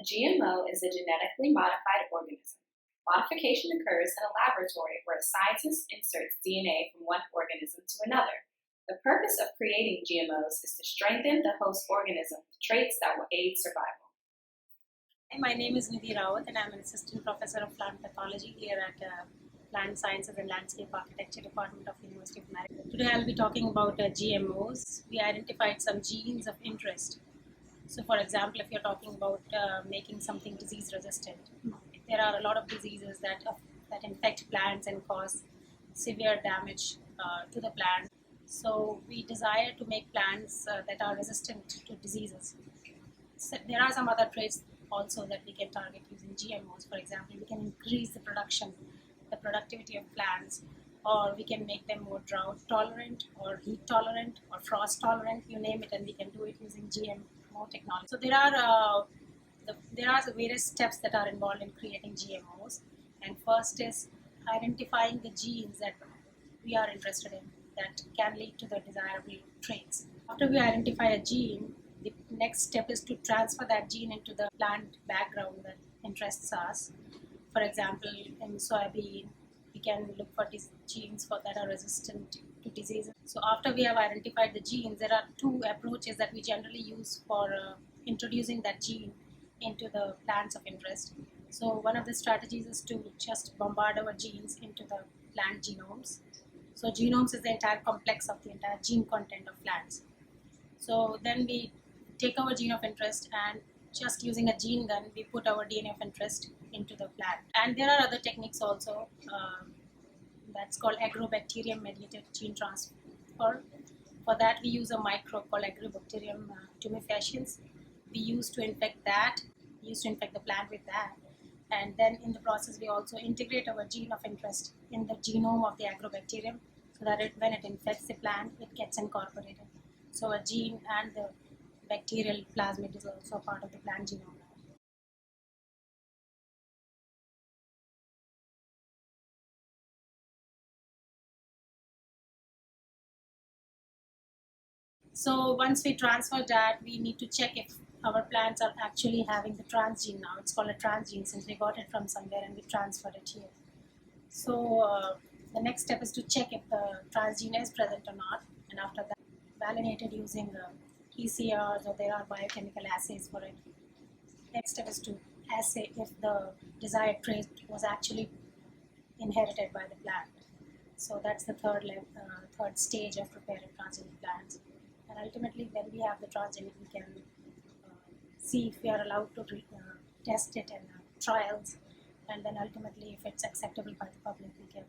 GMO is a genetically modified organism. Modification occurs in a laboratory where a scientist inserts DNA from one organism to another. The purpose of creating GMOs is to strengthen the host organism with traits that will aid survival. Hi, my name is Nidhi Rawat and I'm an assistant professor of plant pathology here at Plant Sciences and Landscape Architecture Department of the University of Maryland. Today I'll be talking about GMOs. We identified some genes of interest. So for example, if you're talking about making something disease resistant, there are a lot of diseases that infect plants and cause severe damage to the plant. So we desire to make plants that are resistant to diseases. So there are some other traits also that we can target using GMOs. For example, we can increase the productivity of plants, or we can make them more drought tolerant or heat tolerant or frost tolerant, you name it, and we can do it using GMO technology. So there are various steps that are involved in creating GMOs, and first is identifying the genes that we are interested in that can lead to the desirable traits. After we identify a gene, the next step is to transfer that gene into the plant background that interests us. For example, in soybean, we can look for these genes that are resistant to diseases. So after we have identified the genes, there are two approaches that we generally use for introducing that gene into the plants of interest. So one of the strategies is to just bombard our genes into the plant genomes. So genomes is the entire complex of the entire gene content of plants. So then we take our gene of interest and just using a gene gun, we put our DNA of interest into the plant. And there are other techniques also that's called agrobacterium mediated gene transfer. For that, we use a microbe called Agrobacterium tumefaciens. We used to infect the plant with that. And then in the process, we also integrate our gene of interest in the genome of the agrobacterium so that when it infects the plant, it gets incorporated. So a gene and the bacterial plasmid is also part of the plant genome. So once we transfer that, we need to check if our plants are actually having the transgene now. It's called a transgene since we got it from somewhere and we transferred it here. So the next step is to check if the transgene is present or not, and after that, validated using PCRs, or there are biochemical assays for it. Next step is to assay if the desired trait was actually inherited by the plant. So that's the third stage of preparing transgenic plants. And ultimately, when we have the transgenic, we can see if we are allowed to test it in trials, and then ultimately, if it's acceptable by the public, we can